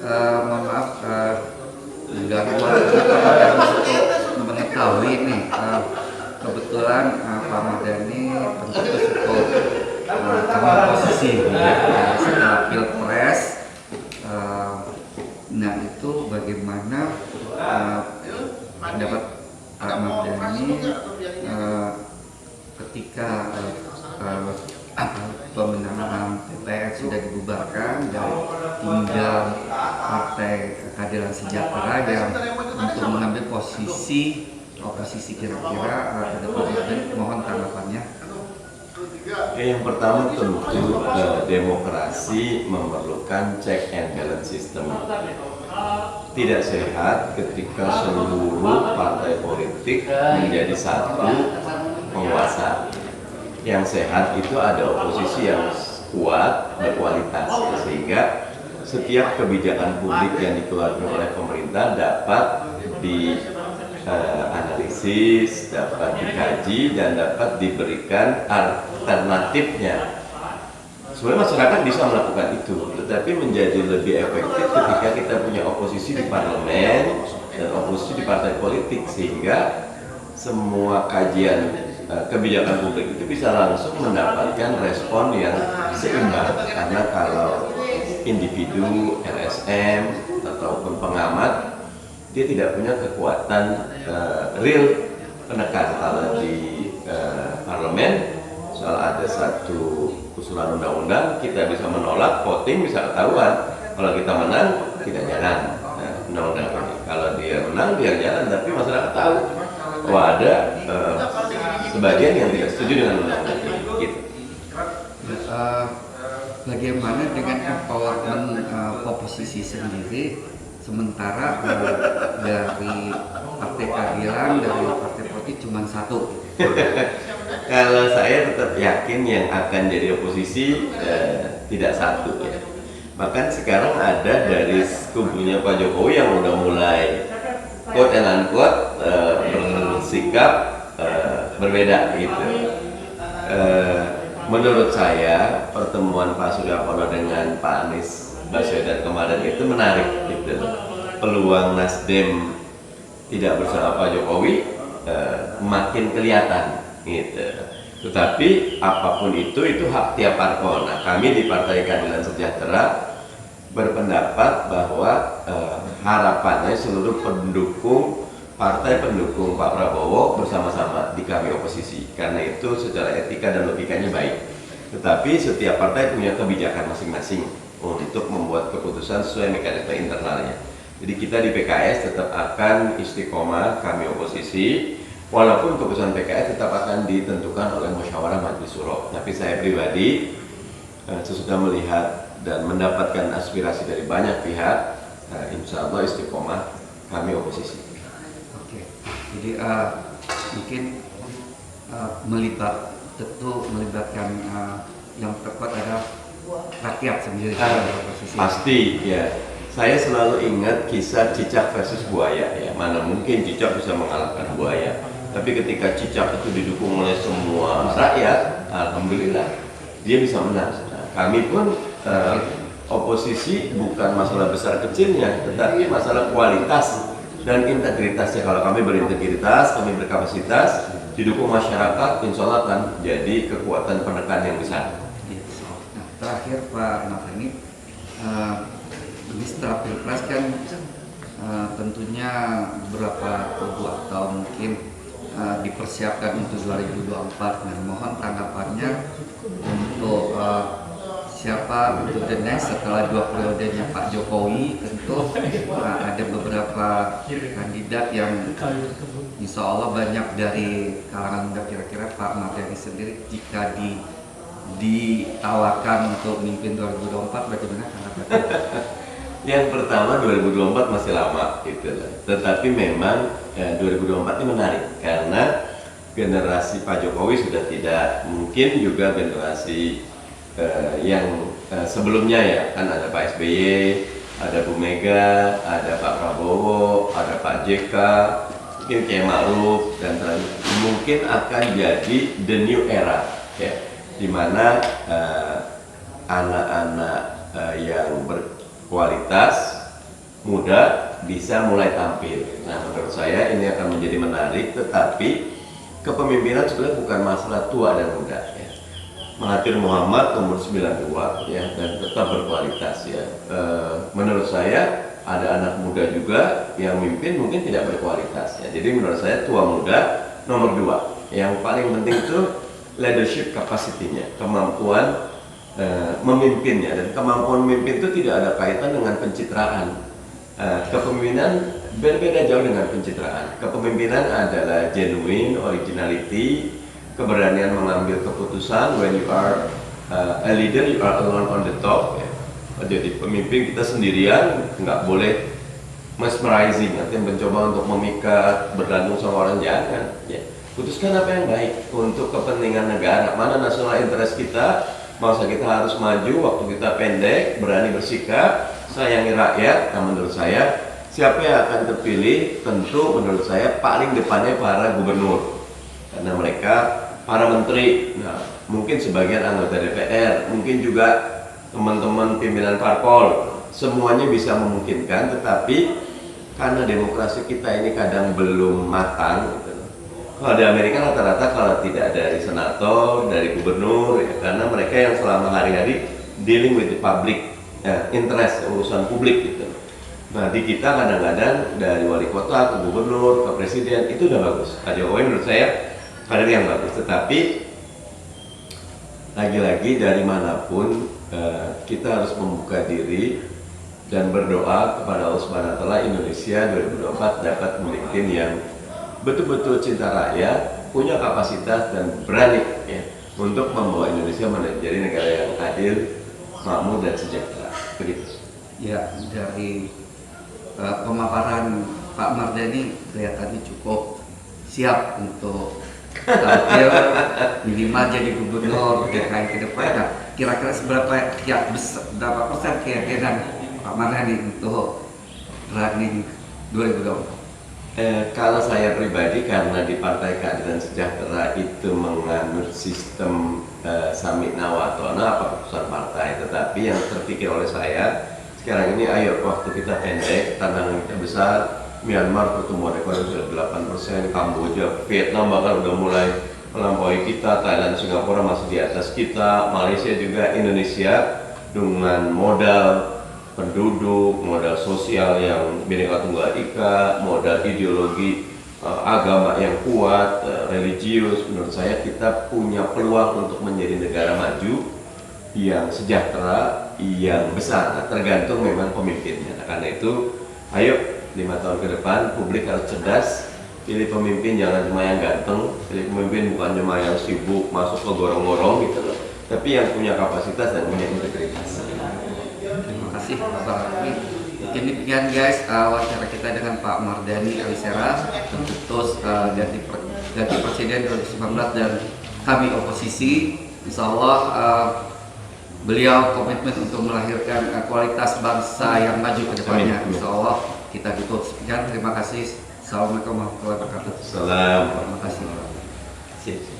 mohon maaf mengganggu untuk mengetahui nih, kebetulan Pak Mardhani tentu cukup kamu posisi setelah pilpres. Nah itu bagaimana pendapat Pak Mardhani ketika pemenangan PPS sudah dibubarkan dan tinggal Partai Keadilan Sejahtera yang untuk mengambil posisi oposisi, kira-kira ke depan. Mohon tanggapannya. Yang pertama tentu demokrasi memerlukan check and balance system. Tidak sehat ketika seluruh partai politik menjadi satu penguasa. Yang sehat itu ada oposisi yang kuat, berkualitas, sehingga setiap kebijakan publik yang dikeluarkan oleh pemerintah dapat dianalisis, dapat dikaji, dan dapat diberikan alternatifnya. Sebenarnya masyarakat bisa melakukan itu, tetapi menjadi lebih efektif ketika kita punya oposisi di parlemen dan oposisi di partai politik, sehingga semua kajian kebijakan publik itu bisa langsung mendapatkan respon yang seimbang. Karena kalau individu, LSM, ataupun pengamat, dia tidak punya kekuatan real penekan. Kalau di parlemen, soal ada satu usulan undang-undang, kita bisa menolak, voting bisa ketahuan. Kalau kita menang, tidak jalan undang-undang ini. Kalau dia menang, dia jalan, tapi masyarakat tahu bahwa ada sebagian yang tidak setuju dengan undang-undang ini. Gitu. Bagaimana dengan empowerment oposisi sendiri, sementara dari Partai Keadilan, dari partai politik cuma satu? Kalau saya tetap yakin yang akan jadi oposisi tidak satu ya. Bahkan sekarang ada dari kubunya Pak Jokowi yang udah mulai quote and unquote bersikap berbeda gitu. Menurut saya pertemuan Pak Surya Paloh dengan Pak Anies Baswedan kemarin itu menarik gitu. Peluang Nasdem tidak bersama Pak Jokowi makin kelihatan gitu. Tetapi apapun itu hak tiap parpol. Nah, kami di Partai Keadilan Sejahtera berpendapat bahwa harapannya seluruh partai pendukung Pak Prabowo bersama-sama di kami oposisi, karena itu secara etika dan logikanya baik. Tetapi setiap partai punya kebijakan masing-masing untuk membuat keputusan sesuai mekanisme internalnya. Jadi kita di PKS tetap akan istiqomah kami oposisi, walaupun keputusan PKS tetap akan ditentukan oleh musyawarah majelis syuro. Tapi saya pribadi sesudah melihat dan mendapatkan aspirasi dari banyak pihak, insya Allah istiqomah kami oposisi. Jadi mungkin melibatkan yang terkuat adalah rakyat sendiri. Pasti ya. Saya selalu ingat kisah cicak versus buaya ya. Mana mungkin cicak bisa mengalahkan buaya. Tapi ketika cicak itu didukung oleh semua rakyat, alhamdulillah dia bisa menang. Nah, kami pun oposisi bukan masalah besar kecilnya, tetapi masalah kualitas dan integritasnya. Kalau kami berintegritas, kami berkapasitas, didukung masyarakat, insya Allah akan jadi kekuatan penekan yang besar. Nah, terakhir Pak Mardhani, ini setelah pilpres kan tentunya beberapa kubu atau mungkin dipersiapkan untuk 2024. Nah, mohon tanggapannya untuk siapa untuk the next setelah 2 periodenya Pak Jokowi. Tentu ada beberapa kandidat yang insya Allah banyak dari kalangan muda. Kira-kira Pak Mardhani sendiri jika ditawarkan untuk memimpin 2024, bagaimana tanggapannya? Yang pertama 2024 masih lama gitu lah. Tetapi memang 2024 ini menarik karena generasi Pak Jokowi sudah tidak, mungkin juga generasi yang sebelumnya ya, kan ada Pak SBY, ada Bu Mega, ada Pak Prabowo, ada Pak JK, mungkin Kiai Ma'ruf, dan mungkin akan jadi the new era ya, di mana anak-anak yang berkualitas muda bisa mulai tampil. Nah, menurut saya ini akan menjadi menarik, tetapi kepemimpinan sebenarnya bukan masalah tua dan muda ya. Mahathir Muhammad umur 92 ya, dan tetap berkualitas ya. Menurut saya ada anak muda juga yang mimpin mungkin tidak berkualitas ya. Jadi menurut saya tua muda nomor 2. Yang paling penting itu leadership capacity-nya, kemampuan memimpinnya, dan kemampuan memimpin itu tidak ada kaitan dengan pencitraan. Kepemimpinan berbeda jauh dengan pencitraan. Kepemimpinan adalah genuine, originality, keberanian mengambil keputusan. When you are a leader, you are alone on the top ya. Jadi pemimpin kita sendirian, nggak boleh mesmerizing, artinya mencoba untuk memikat, bergantung sama orang, jangan ya. Putuskan apa yang baik untuk kepentingan negara, mana nasional interest kita, bangsa kita harus maju, waktu kita pendek, berani bersikap, sayangi rakyat. Nah, menurut saya siapa yang akan terpilih, tentu menurut saya paling depannya para gubernur, karena mereka para menteri, nah mungkin sebagian anggota DPR, mungkin juga teman-teman pimpinan parpol, semuanya bisa memungkinkan. Tetapi karena demokrasi kita ini kadang belum matang gitu. Kalau di Amerika rata-rata kalau tidak dari senator, dari gubernur ya, karena mereka yang selama hari-hari dealing with the public interest, urusan publik gitu. Nah, di kita kadang-kadang dari wali kota ke gubernur ke presiden itu udah bagus. Pak Jokowi menurut saya kader yang bagus, tetapi lagi-lagi dari manapun kita harus membuka diri dan berdoa kepada Allah Subhanahu wa taala Indonesia 2024 dapat memimpin yang betul-betul cinta rakyat, punya kapasitas dan berani ya, untuk membawa Indonesia menjadi negara yang adil, makmur dan sejahtera. Begitu. Ya, dari pemaparan Pak Mardhani kelihatannya cukup siap untuk tampil minimal jadi gubernur DKI ke depan. Nah, kira-kira berapa persen keyakinan Pak Mardhani untuk running 2024? Kalau saya pribadi, karena di Partai Keadilan Sejahtera itu menganut sistem samikna watona, keputusan partai, tetapi yang terpikir oleh saya sekarang ini, ayo waktu kita pendek, tantangan kita besar. Myanmar pertumbuhan ekonomi sudah 8%, Kamboja, Vietnam bahkan udah mulai melampaui kita, Thailand, Singapura masih di atas kita, Malaysia juga, Indonesia dengan modal penduduk, modal sosial yang Bhinneka Tunggal Ika, modal ideologi agama yang kuat, religius. Menurut saya kita punya peluang untuk menjadi negara maju yang sejahtera, yang besar. Nah, tergantung memang pemimpinnya. Nah, karena itu, ayo 5 tahun ke depan publik harus cerdas. Pilih pemimpin jangan cuma yang ganteng, pilih pemimpin bukan cuma yang sibuk masuk ke gorong-gorong gitu loh, tapi yang punya kapasitas dan punya integritas. Terima kasih Pak Raffi. Mungkin demikian guys wawancara kita dengan Pak Mardhani Alisera, terus ganti presiden 2019 dan kami oposisi. Insya Allah beliau komitmen untuk melahirkan kualitas bangsa yang maju ke depannya. Insya Allah kita tutup. Sekian, terima kasih. Assalamualaikum warahmatullahi wabarakatuh. Salam. Terima kasih.